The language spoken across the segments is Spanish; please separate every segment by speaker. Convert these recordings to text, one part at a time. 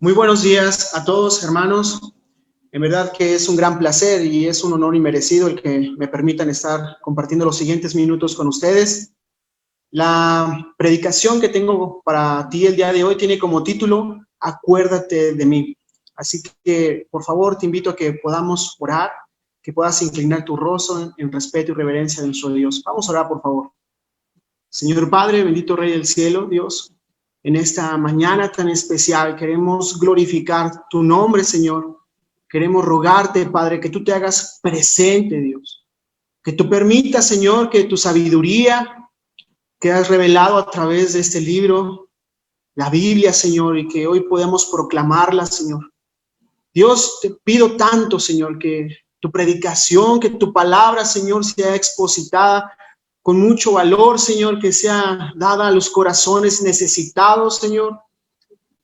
Speaker 1: Muy buenos días a todos, hermanos. En verdad que es un gran placer y es un honor inmerecido el que me permitan estar compartiendo los siguientes minutos con ustedes. La predicación que tengo para ti el día de hoy tiene como título Acuérdate de mí. Así que, por favor, te invito a que podamos orar, que puedas inclinar tu rostro en respeto y reverencia de nuestro Dios. Vamos a orar, por favor. Señor Padre, bendito Rey del cielo, Dios, en esta mañana tan especial queremos glorificar tu nombre, Señor. Queremos rogarte, Padre, que tú te hagas presente, Dios. Que tú permitas, Señor, que tu sabiduría que has revelado a través de este libro, la Biblia, Señor, y que hoy podemos proclamarla, Señor. Dios, te pido tanto, Señor, que tu predicación, que tu palabra, Señor, sea expositada con mucho valor, Señor, que sea dada a los corazones necesitados, Señor.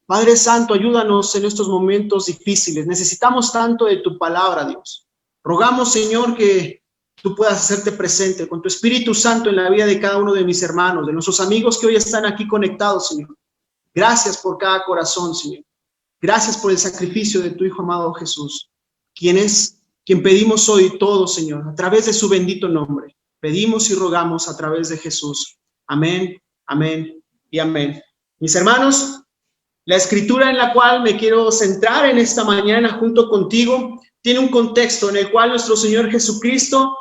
Speaker 1: Padre Santo, ayúdanos en estos momentos difíciles. Necesitamos tanto de tu palabra, Dios. Rogamos, Señor, que tú puedas hacerte presente con tu Espíritu Santo en la vida de cada uno de mis hermanos, de nuestros amigos que hoy están aquí conectados, Señor. Gracias por cada corazón, Señor. Gracias por el sacrificio de tu Hijo amado Jesús, quien pedimos hoy todo, Señor, a través de su bendito nombre. Pedimos y rogamos a través de Jesús. Amén, amén y amén. Mis hermanos, la escritura en la cual me quiero centrar en esta mañana junto contigo tiene un contexto en el cual nuestro Señor Jesucristo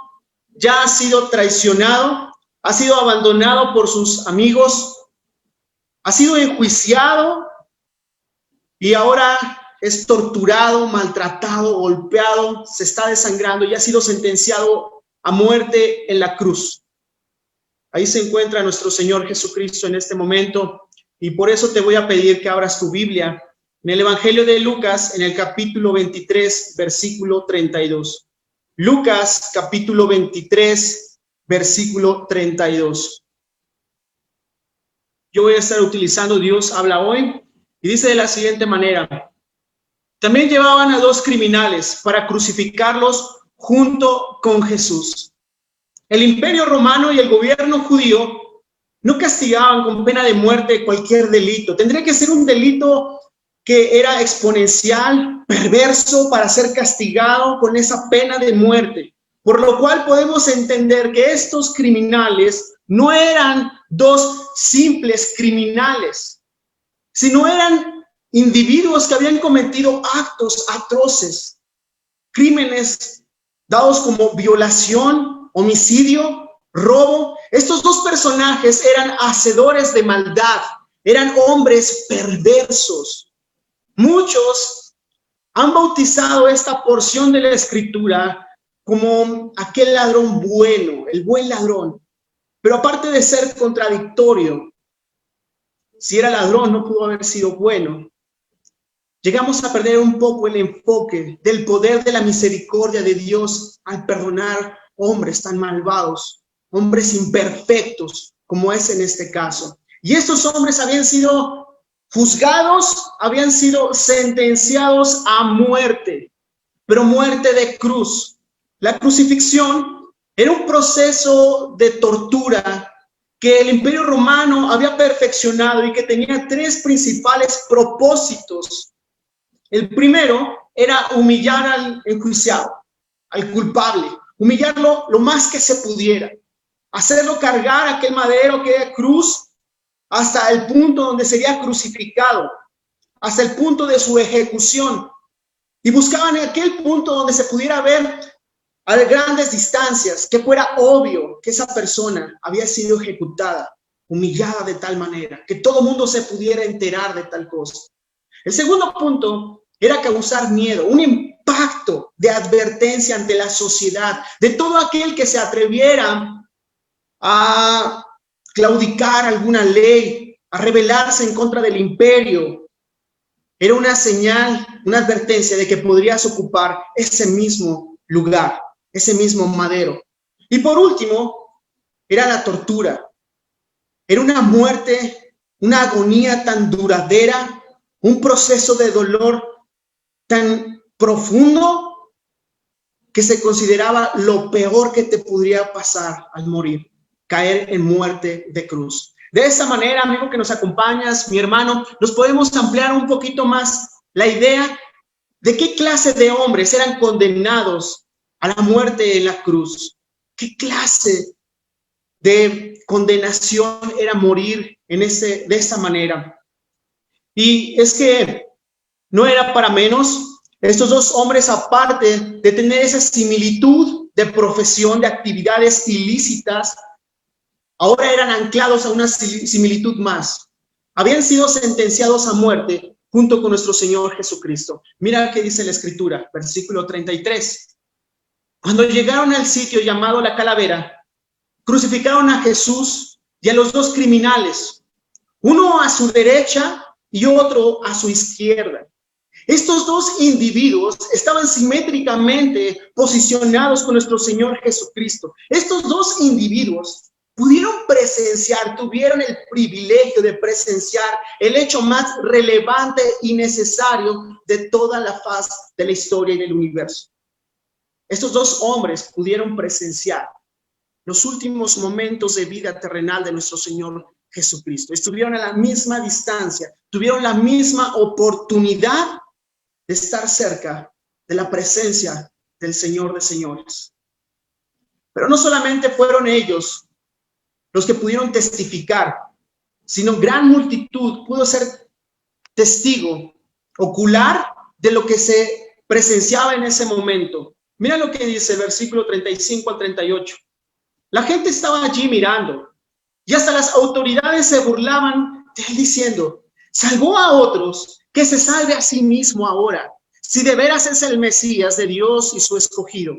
Speaker 1: ya ha sido traicionado, ha sido abandonado por sus amigos, ha sido enjuiciado y ahora es torturado, maltratado, golpeado, se está desangrando y ha sido sentenciado a muerte en la cruz. Ahí se encuentra nuestro Señor Jesucristo en este momento y por eso te voy a pedir que abras tu Biblia en el Evangelio de Lucas, en el capítulo 23, versículo 32. Lucas, capítulo 23, versículo 32. Yo voy a estar utilizando Dios habla hoy y dice de la siguiente manera: también llevaban a 2 criminales para crucificarlos junto con Jesús. El imperio romano y el gobierno judío no castigaban con pena de muerte cualquier delito. Tendría que ser un delito que era exponencial, perverso, para ser castigado con esa pena de muerte. Por lo cual podemos entender que estos criminales no eran 2 simples criminales, sino eran individuos que habían cometido actos atroces, crímenes dados como violación, homicidio, robo. Estos 2 personajes eran hacedores de maldad, eran hombres perversos. Muchos han bautizado esta porción de la escritura como aquel ladrón bueno, el buen ladrón. Pero aparte de ser contradictorio, si era ladrón no pudo haber sido bueno. Llegamos a perder un poco el enfoque del poder de la misericordia de Dios al perdonar hombres tan malvados, hombres imperfectos, como es en este caso. Y estos hombres habían sido juzgados, habían sido sentenciados a muerte, pero muerte de cruz. La crucifixión era un proceso de tortura que el Imperio Romano había perfeccionado y que tenía 3 principales propósitos. El primero era humillar al enjuiciado, al culpable, humillarlo lo más que se pudiera, hacerlo cargar aquel madero, aquella cruz, hasta el punto donde sería crucificado, hasta el punto de su ejecución. Y buscaban en aquel punto donde se pudiera ver a grandes distancias, que fuera obvio que esa persona había sido ejecutada, humillada de tal manera, que todo mundo se pudiera enterar de tal cosa. El segundo punto era causar miedo, un impacto de advertencia ante la sociedad, de todo aquel que se atreviera a claudicar alguna ley, a rebelarse en contra del imperio. Era una señal, una advertencia de que podrías ocupar ese mismo lugar, ese mismo madero. Y por último, era la tortura. Era una muerte, una agonía tan duradera, un proceso de dolor tan profundo que se consideraba lo peor que te podría pasar al morir, caer en muerte de cruz. De esa manera, amigo que nos acompañas, mi hermano, nos podemos ampliar un poquito más la idea de qué clase de hombres eran condenados a la muerte en la cruz. ¿Qué clase de condenación era morir de esa manera? Y es que no era para menos. Estos dos hombres, aparte de tener esa similitud de profesión, de actividades ilícitas, ahora eran anclados a una similitud más. Habían sido sentenciados a muerte junto con nuestro Señor Jesucristo. Mira qué dice la Escritura, versículo 33. Cuando llegaron al sitio llamado La Calavera, crucificaron a Jesús y a los dos criminales, uno a su derecha y otro a su izquierda. Estos dos individuos estaban simétricamente posicionados con nuestro Señor Jesucristo. Estos dos individuos pudieron presenciar, tuvieron el privilegio de presenciar el hecho más relevante y necesario de toda la faz de la historia y del universo. Estos dos hombres pudieron presenciar los últimos momentos de vida terrenal de nuestro Señor Jesucristo. Estuvieron a la misma distancia, tuvieron la misma oportunidad de estar cerca de la presencia del Señor de señores. Pero no solamente fueron ellos los que pudieron testificar, sino gran multitud pudo ser testigo ocular de lo que se presenciaba en ese momento. Mira lo que dice el versículo 35 al 38. La gente estaba allí mirando y hasta las autoridades se burlaban de él diciendo: salvó a otros, que se salve a sí mismo ahora, si de veras es el Mesías de Dios y su escogido.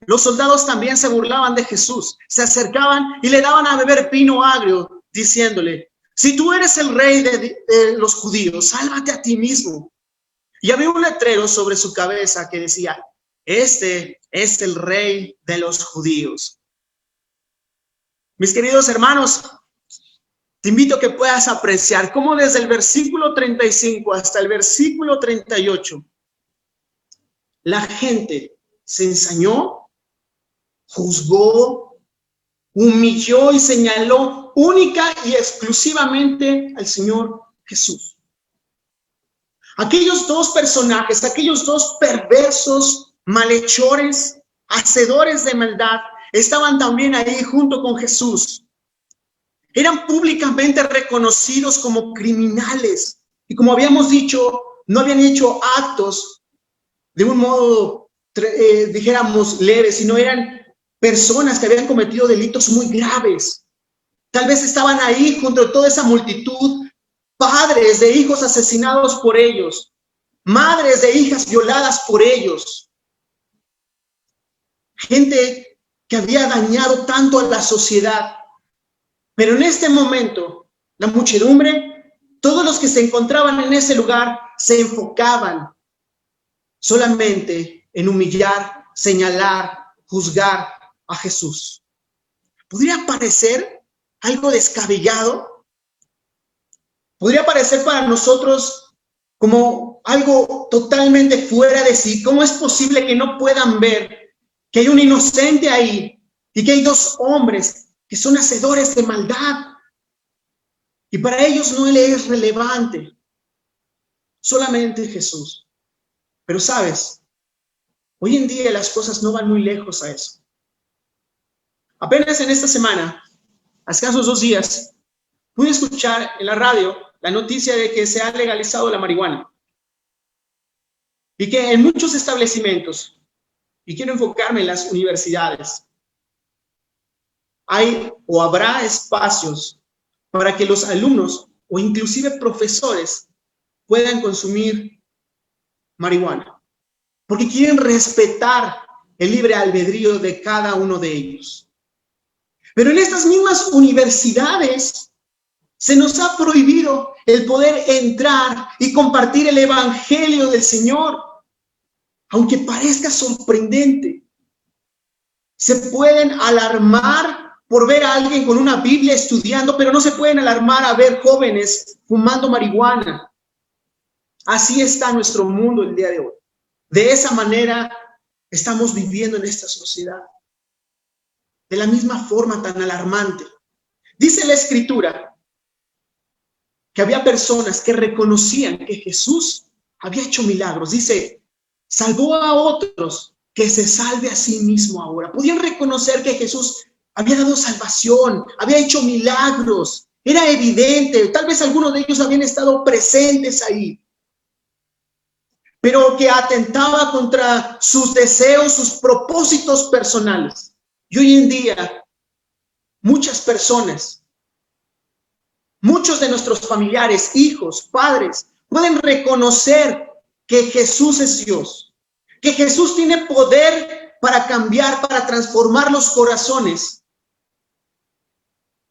Speaker 1: Los soldados también se burlaban de Jesús, se acercaban y le daban a beber vino agrio, diciéndole: si tú eres el rey de los judíos, sálvate a ti mismo. Y había un letrero sobre su cabeza que decía: este es el rey de los judíos. Mis queridos hermanos, te invito a que puedas apreciar cómo desde el versículo 35 hasta el versículo 38, la gente se ensañó, juzgó, humilló y señaló única y exclusivamente al Señor Jesús. Aquellos dos personajes, aquellos dos perversos, malhechores, hacedores de maldad, estaban también ahí junto con Jesús. Eran públicamente reconocidos como criminales. Y como habíamos dicho, no habían hecho actos de un modo, dijéramos, leve, sino eran personas que habían cometido delitos muy graves. Tal vez estaban ahí junto a toda esa multitud, padres de hijos asesinados por ellos, madres de hijas violadas por ellos. Gente que había dañado tanto a la sociedad. Pero en este momento, la muchedumbre, todos los que se encontraban en ese lugar, se enfocaban solamente en humillar, señalar, juzgar a Jesús. ¿Podría parecer algo descabellado? ¿Podría parecer para nosotros como algo totalmente fuera de sí? ¿Cómo es posible que no puedan ver que hay un inocente ahí y que hay dos hombres que son hacedores de maldad? Y para ellos no le es relevante, solamente Jesús. Pero sabes, hoy en día las cosas no van muy lejos a eso. Apenas en esta semana, a escasos 2 días, pude escuchar en la radio la noticia de que se ha legalizado la marihuana. Y que en muchos establecimientos, y quiero enfocarme en las universidades, hay o habrá espacios para que los alumnos o inclusive profesores puedan consumir marihuana, porque quieren respetar el libre albedrío de cada uno de ellos. Pero en estas mismas universidades se nos ha prohibido el poder entrar y compartir el evangelio del Señor, aunque parezca sorprendente. Se pueden alarmar por ver a alguien con una Biblia estudiando, pero no se pueden alarmar a ver jóvenes fumando marihuana. Así está nuestro mundo el día de hoy. De esa manera estamos viviendo en esta sociedad. De la misma forma tan alarmante. Dice la Escritura que había personas que reconocían que Jesús había hecho milagros. Dice, salvó a otros, que se salve a sí mismo ahora. Podían reconocer que Jesús había dado salvación, había hecho milagros. Era evidente, tal vez algunos de ellos habían estado presentes ahí, pero que atentaba contra sus deseos, sus propósitos personales. Y hoy en día, muchas personas, muchos de nuestros familiares, hijos, padres, pueden reconocer que Jesús es Dios, que Jesús tiene poder para cambiar, para transformar los corazones,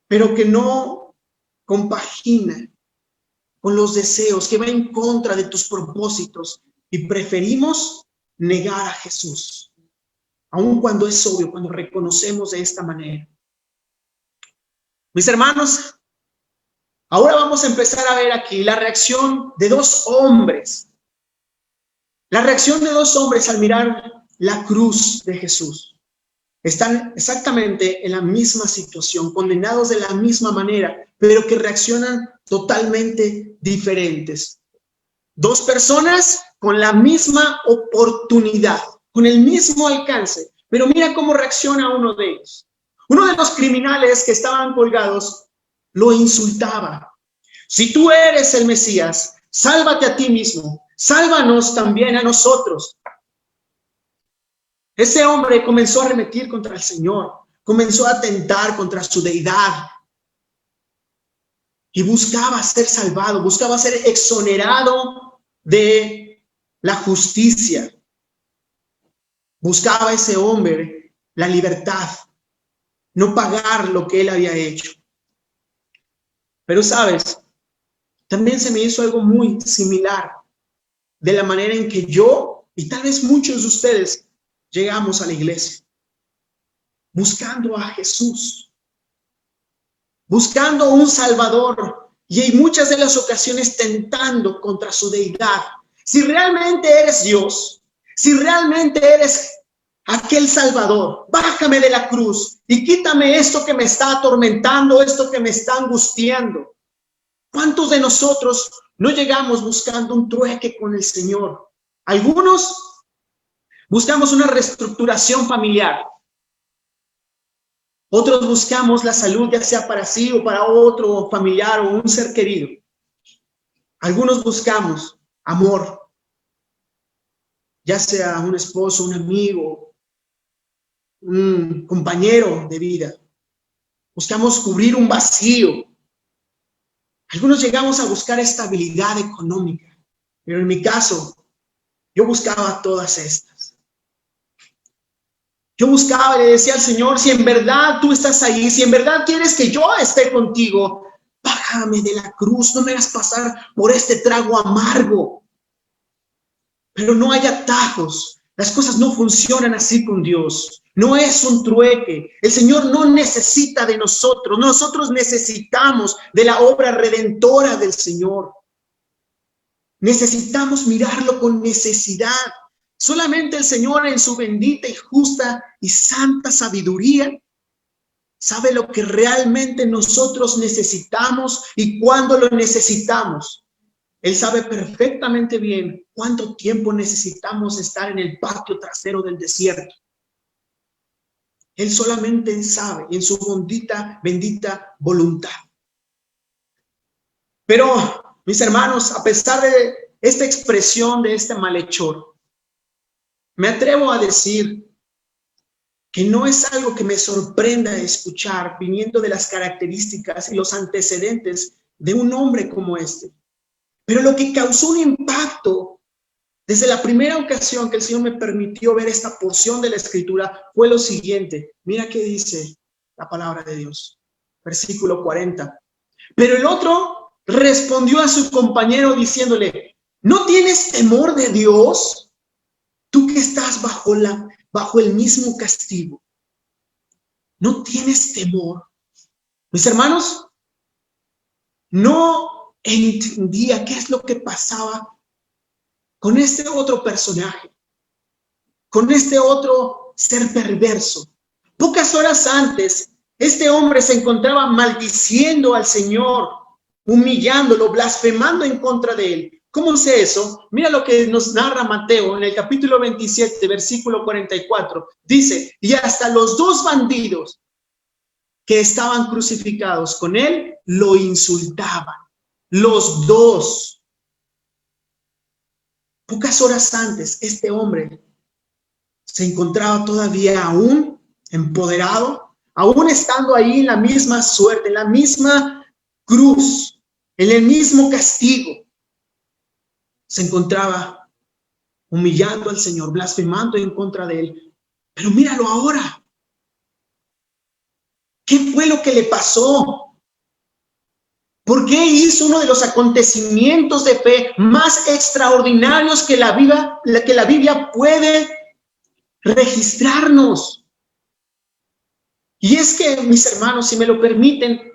Speaker 1: pero que no compagina con los deseos, que va en contra de tus propósitos, y preferimos negar a Jesús, aun cuando es obvio, cuando reconocemos de esta manera. Mis hermanos, ahora vamos a empezar a ver aquí la reacción de dos hombres. La reacción de dos hombres al mirar la cruz de Jesús. Están exactamente en la misma situación, condenados de la misma manera, pero que reaccionan totalmente diferentes. Dos personas con la misma oportunidad, con el mismo alcance, pero mira cómo reacciona uno de ellos. Uno de los criminales que estaban colgados lo insultaba. Si tú eres el Mesías, sálvate a ti mismo, sálvanos también a nosotros. Ese hombre comenzó a arremeter contra el Señor, comenzó a atentar contra su deidad y buscaba ser salvado, buscaba ser exonerado de la justicia. Buscaba ese hombre la libertad, no pagar lo que él había hecho. Pero sabes, también se me hizo algo muy similar de la manera en que yo y tal vez muchos de ustedes llegamos a la iglesia, buscando a Jesús, buscando un Salvador, y en muchas de las ocasiones tentando contra su deidad. Si realmente eres Dios, si realmente eres aquel Salvador, bájame de la cruz y quítame esto que me está atormentando, esto que me está angustiando. ¿Cuántos de nosotros no llegamos buscando un trueque con el Señor? Algunos buscamos una reestructuración familiar. Otros buscamos la salud, ya sea para sí o para otro familiar o un ser querido. Algunos buscamos amor, ya sea un esposo, un amigo, un compañero de vida. Buscamos cubrir un vacío. Algunos llegamos a buscar estabilidad económica, pero en mi caso, yo buscaba todas estas. Yo buscaba y le decía al Señor, si en verdad tú estás ahí, si en verdad quieres que yo esté contigo, bájame de la cruz, no me hagas pasar por este trago amargo. Pero no hay atajos, las cosas no funcionan así con Dios. No es un trueque. El Señor no necesita de nosotros. Nosotros necesitamos de la obra redentora del Señor. Necesitamos mirarlo con necesidad. Solamente el Señor, en su bendita y justa y santa sabiduría, sabe lo que realmente nosotros necesitamos y cuándo lo necesitamos. Él sabe perfectamente bien cuánto tiempo necesitamos estar en el patio trasero del desierto. Él solamente sabe en su bendita voluntad. Pero, mis hermanos, a pesar de esta expresión de este malhechor, me atrevo a decir que no es algo que me sorprenda escuchar viniendo de las características y los antecedentes de un hombre como este. Pero lo que causó un impacto desde la primera ocasión que el Señor me permitió ver esta porción de la Escritura fue lo siguiente. Mira qué dice la palabra de Dios. Versículo 40. Pero el otro respondió a su compañero diciéndole, ¿no tienes temor de Dios? Tú que estás bajo el mismo castigo. ¿No tienes temor? Mis hermanos, no entendía qué es lo que pasaba con este otro personaje, con este otro ser perverso. Pocas horas antes, este hombre se encontraba maldiciendo al Señor, humillándolo, blasfemando en contra de él. ¿Cómo sé eso? Mira lo que nos narra Mateo en el capítulo 27, versículo 44. Dice, y hasta los dos bandidos que estaban crucificados con él lo insultaban. Los dos. Pocas horas antes, este hombre se encontraba todavía aún empoderado, aún estando ahí en la misma suerte, en la misma cruz, en el mismo castigo. Se encontraba humillando al Señor, blasfemando en contra de él. Pero míralo ahora. ¿Qué fue lo que le pasó? ¿Por qué hizo uno de los acontecimientos de fe más extraordinarios que la Biblia puede registrarnos? Y es que, mis hermanos, si me lo permiten,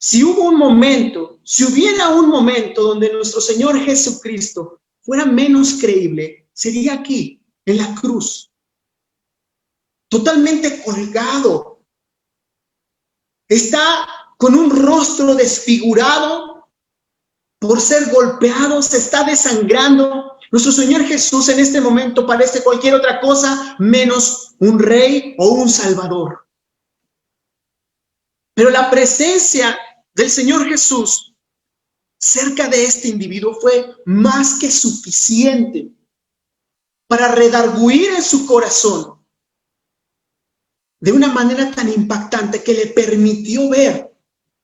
Speaker 1: si hubiera un momento donde nuestro Señor Jesucristo fuera menos creíble, sería aquí, en la cruz, totalmente colgado. Está con un rostro desfigurado por ser golpeado, se está desangrando. Nuestro Señor Jesús en este momento parece cualquier otra cosa menos un rey o un salvador. Pero la presencia del Señor Jesús cerca de este individuo fue más que suficiente para redarguir en su corazón de una manera tan impactante que le permitió ver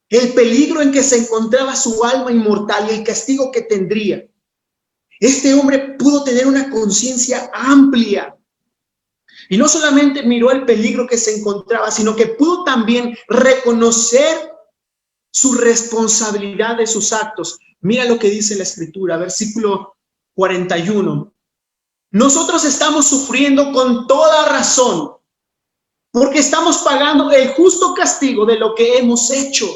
Speaker 1: el peligro en que se encontraba su alma inmortal y el castigo que tendría. Este hombre pudo tener una conciencia amplia y no solamente miró el peligro que se encontraba, sino que pudo también reconocer su responsabilidad de sus actos. Mira lo que dice la Escritura, versículo 41. Nosotros estamos sufriendo con toda razón, porque estamos pagando el justo castigo de lo que hemos hecho.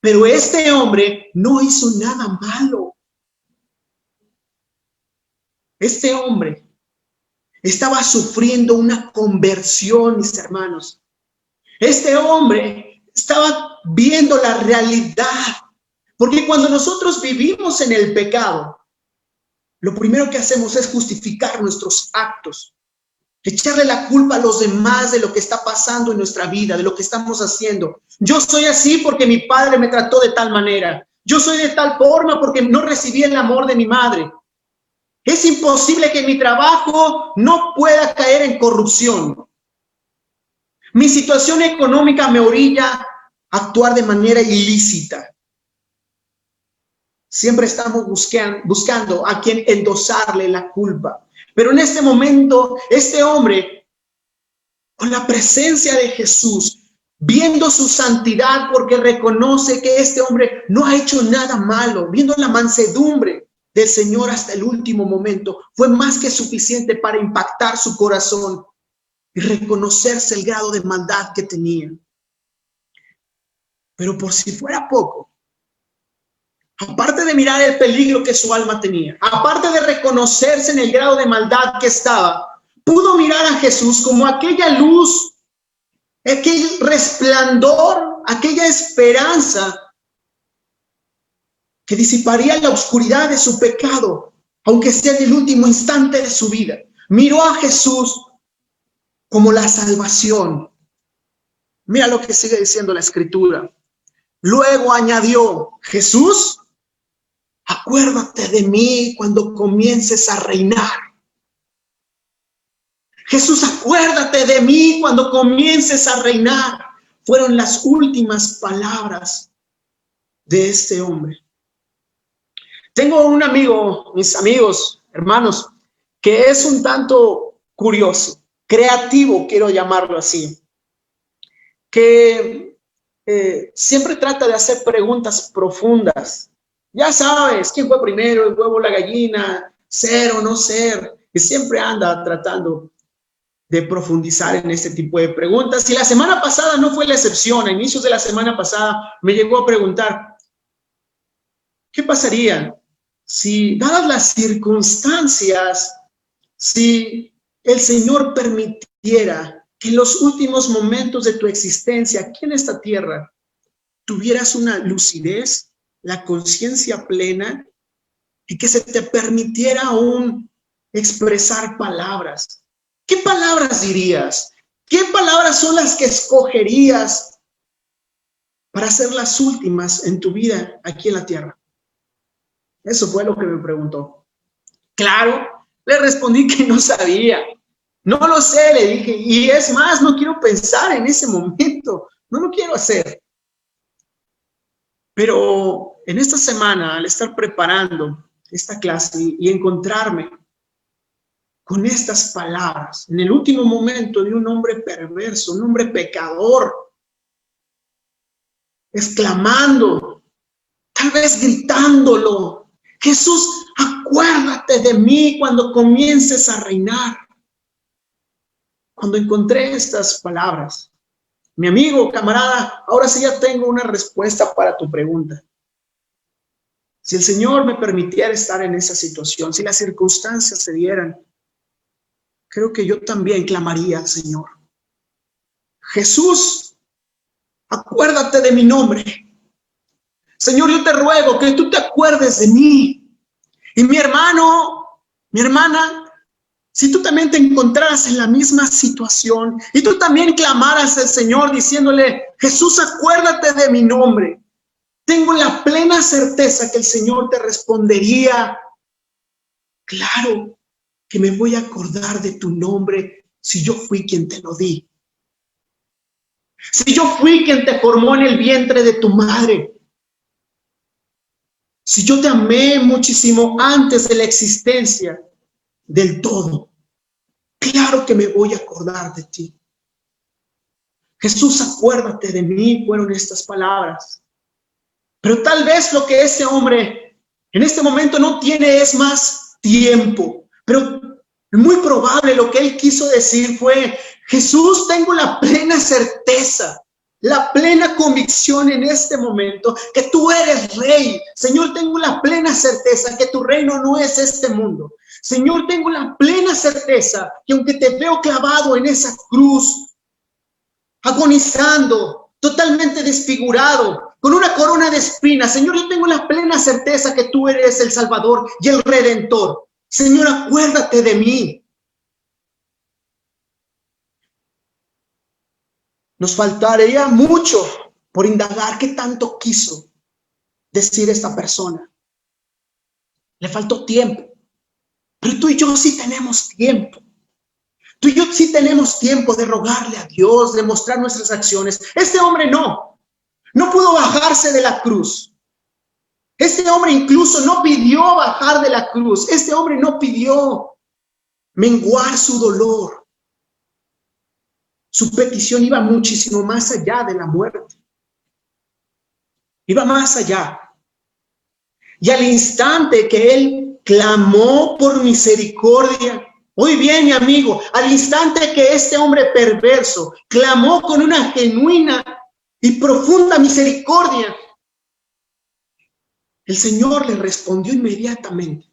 Speaker 1: Pero este hombre no hizo nada malo. Este hombre estaba sufriendo una conversión, mis hermanos. Este hombre estaba viendo la realidad. Porque cuando nosotros vivimos en el pecado, lo primero que hacemos es justificar nuestros actos. Echarle la culpa a los demás de lo que está pasando en nuestra vida, de lo que estamos haciendo. Yo soy así porque mi padre me trató de tal manera. Yo soy de tal forma porque no recibí el amor de mi madre. Es imposible que mi trabajo no pueda caer en corrupción. Mi situación económica me orilla a actuar de manera ilícita. Siempre estamos buscando a quien endosarle la culpa. Pero en este momento, este hombre, con la presencia de Jesús, viendo su santidad, porque reconoce que este hombre no ha hecho nada malo, viendo la mansedumbre del Señor hasta el último momento, fue más que suficiente para impactar su corazón y reconocerse el grado de maldad que tenía. Pero por si fuera poco, aparte de mirar el peligro que su alma tenía, aparte de reconocerse en el grado de maldad que estaba, pudo mirar a Jesús como aquella luz, aquel resplandor, aquella esperanza que disiparía la oscuridad de su pecado, aunque sea en el último instante de su vida. Miró a Jesús como la salvación. Mira lo que sigue diciendo la Escritura. Luego añadió, Jesús, acuérdate de mí cuando comiences a reinar. Jesús, acuérdate de mí cuando comiences a reinar. Fueron las últimas palabras de este hombre. Tengo un amigo, mis amigos, hermanos, que es un tanto curioso, creativo, quiero llamarlo así, que siempre trata de hacer preguntas profundas. Ya sabes, ¿quién fue primero, el huevo o la gallina? ¿Ser o no ser? Y siempre anda tratando de profundizar en este tipo de preguntas. Y la semana pasada no fue la excepción. A inicios de la semana pasada me llegó a preguntar, ¿qué pasaría si, dadas las circunstancias, si el Señor permitiera que en los últimos momentos de tu existencia aquí en esta tierra tuvieras una lucidez, la conciencia plena y que se te permitiera aún expresar palabras, ¿qué palabras dirías? ¿Qué palabras son las que escogerías para ser las últimas en tu vida aquí en la tierra? Eso fue lo que me preguntó. Claro, le respondí que no sabía. No lo sé, le dije. Y es más, no quiero pensar en ese momento. No lo quiero hacer. Pero en esta semana, al estar preparando esta clase y encontrarme con estas palabras, en el último momento de un hombre perverso, un hombre pecador, exclamando, tal vez gritándolo, Jesús, acuérdate de mí cuando comiences a reinar. Cuando encontré estas palabras, mi amigo, camarada, ahora sí ya tengo una respuesta para tu pregunta. Si el Señor me permitiera estar en esa situación, si las circunstancias se dieran, creo que yo también clamaría al Señor. Jesús, acuérdate de mi nombre. Señor, yo te ruego que tú te acuerdes de mí. Y mi hermano, mi hermana, si tú también te encontraras en la misma situación y tú también clamaras al Señor diciéndole, Jesús, acuérdate de mi nombre, tengo la plena certeza que el Señor te respondería, claro que me voy a acordar de tu nombre si yo fui quien te lo di. Si yo fui quien te formó en el vientre de tu madre. Si yo te amé muchísimo antes de la existencia del todo. Claro que me voy a acordar de ti. Jesús, acuérdate de mí, fueron estas palabras. Pero tal vez lo que ese hombre en este momento no tiene es más tiempo. Pero muy probable lo que él quiso decir fue, Jesús, tengo la plena certeza, la plena convicción en este momento que tú eres rey. Señor, tengo la plena certeza que tu reino no es este mundo. Señor, tengo la plena certeza que aunque te veo clavado en esa cruz, agonizando, totalmente desfigurado, con una corona de espinas, Señor, yo tengo la plena certeza que tú eres el Salvador y el Redentor. Señor, acuérdate de mí. Nos faltaría mucho por indagar qué tanto quiso decir esta persona. Le faltó tiempo. Pero tú y yo sí tenemos tiempo. Tú y yo sí tenemos tiempo de rogarle a Dios, de mostrar nuestras acciones. Este hombre no pudo bajarse de la cruz. Este hombre incluso no pidió bajar de la cruz. Este hombre no pidió menguar su dolor. Su petición iba muchísimo más allá de la muerte. Iba más allá. Y al instante que él clamó por misericordia, muy bien, mi amigo, al instante que este hombre perverso clamó con una genuina y profunda misericordia, el Señor le respondió inmediatamente.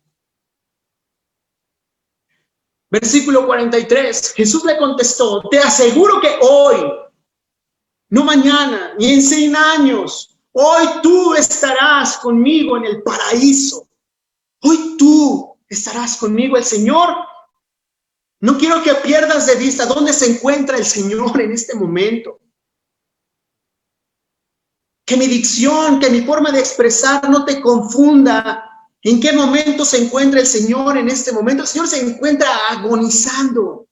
Speaker 1: Versículo 43, Jesús le contestó, te aseguro que hoy, no mañana, ni en 100 años, hoy tú estarás conmigo en el paraíso. Hoy tú estarás conmigo. El Señor, no quiero que pierdas de vista dónde se encuentra el Señor en este momento. Que mi dicción, que mi forma de expresar no te confunda. ¿En qué momento se encuentra el Señor en este momento? El Señor se encuentra agonizando.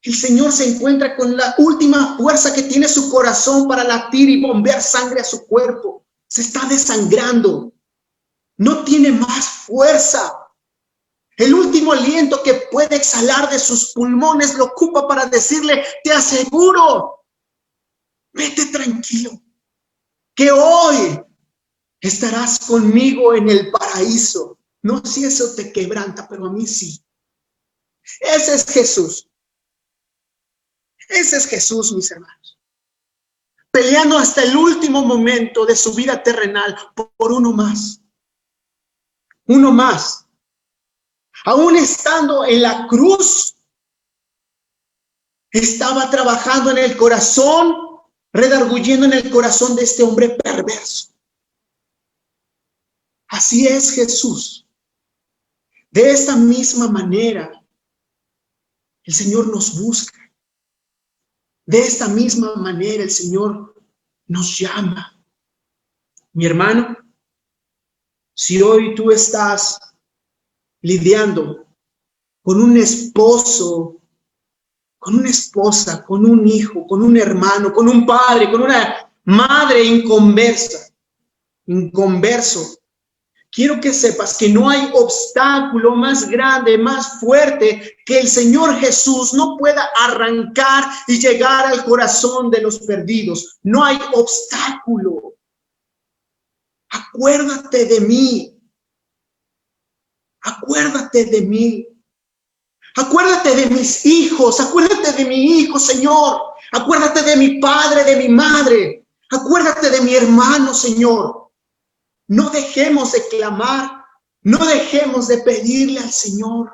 Speaker 1: El Señor se encuentra con la última fuerza que tiene su corazón para latir y bombear sangre a su cuerpo. Se está desangrando. No tiene más fuerza. El último aliento que puede exhalar de sus pulmones lo ocupa para decirle, te aseguro, vete tranquilo, que hoy estarás conmigo en el paraíso. No sé si eso te quebranta, pero a mí sí. Ese es Jesús. Ese es Jesús, mis hermanos. Peleando hasta el último momento de su vida terrenal por uno más. Uno más. Aún estando en la cruz, estaba trabajando en el corazón, redarguyendo en el corazón de este hombre perverso. Así es Jesús. De esta misma manera, el Señor nos busca. De esta misma manera, el Señor nos llama. Mi hermano, si hoy tú estás lidiando con un esposo, con una esposa, con un hijo, con un hermano, con un padre, con una madre inconverso, quiero que sepas que no hay obstáculo más grande, más fuerte, que el Señor Jesús no pueda arrancar y llegar al corazón de los perdidos. No hay obstáculo. Acuérdate de mí. Acuérdate de mí. Acuérdate de mis hijos. Acuérdate de mi hijo, Señor. Acuérdate de mi padre, de mi madre. Acuérdate de mi hermano, Señor. No dejemos de clamar, no dejemos de pedirle al Señor.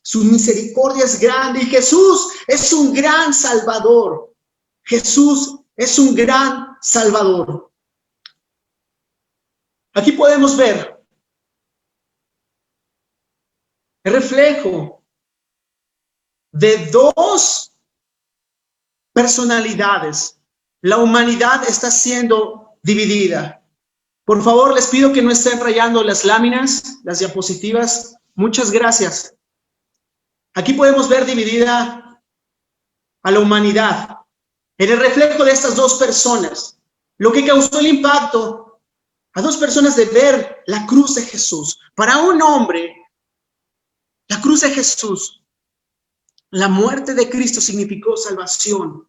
Speaker 1: Su misericordia es grande y Jesús es un gran Salvador. Jesús es un gran Salvador. Aquí podemos ver el reflejo de dos personalidades. La humanidad está siendo dividida. Por favor, les pido que no estén rayando las láminas, las diapositivas. Muchas gracias. Aquí podemos ver dividida a la humanidad en el reflejo de estas dos personas. Lo que causó el impacto a dos personas de ver la cruz de Jesús. Para un hombre, la cruz de Jesús, la muerte de Cristo significó salvación.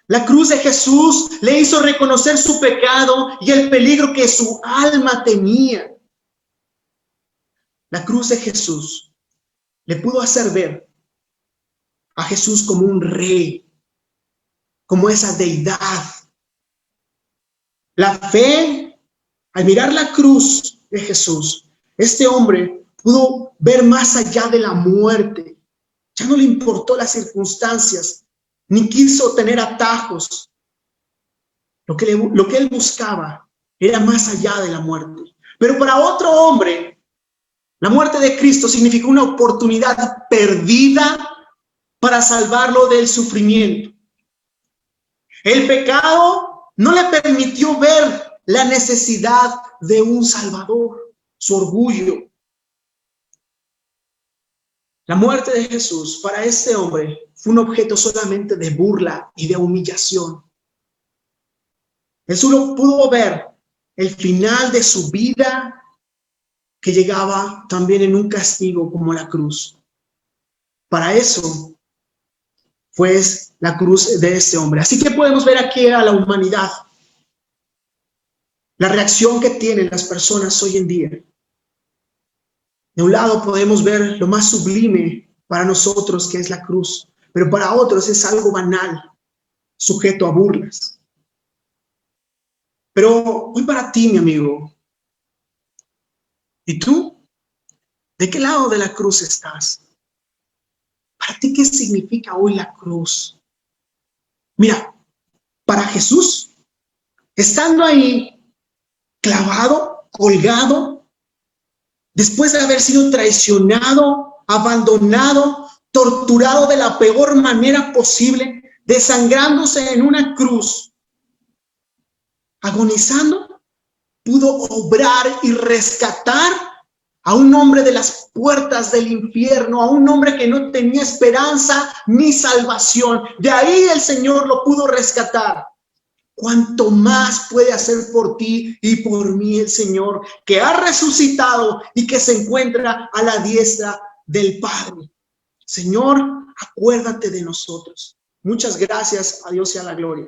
Speaker 1: La cruz de Jesús le hizo reconocer su pecado y el peligro que su alma tenía. La cruz de Jesús le pudo hacer ver a Jesús como un rey, como esa deidad. La fe, al mirar la cruz de Jesús, este hombre pudo ver más allá de la muerte. Ya no le importó las circunstancias, ni quiso tener atajos. Lo que él buscaba era más allá de la muerte. Pero para otro hombre, la muerte de Cristo significó una oportunidad perdida para salvarlo del sufrimiento. El pecado no le permitió ver la necesidad de un Salvador, su orgullo. La muerte de Jesús para este hombre fue un objeto solamente de burla y de humillación. Él solo pudo ver el final de su vida, que llegaba también en un castigo como la cruz. Para eso fue la cruz de este hombre. Así que podemos ver aquí a la humanidad, la reacción que tienen las personas hoy en día. De un lado podemos ver lo más sublime para nosotros, que es la cruz, pero para otros es algo banal, sujeto a burlas. Pero hoy para ti, mi amigo, ¿y tú? ¿De qué lado de la cruz estás? ¿Para ti qué significa hoy la cruz? Mira, para Jesús, estando ahí clavado, colgado, después de haber sido traicionado, abandonado, torturado de la peor manera posible, desangrándose en una cruz, agonizando, pudo obrar y rescatar a un hombre de las puertas del infierno, a un hombre que no tenía esperanza ni salvación. De ahí el Señor lo pudo rescatar. ¿Cuánto más puede hacer por ti y por mí el Señor, que ha resucitado y que se encuentra a la diestra del Padre? Señor, acuérdate de nosotros. Muchas gracias. A Dios sea la gloria.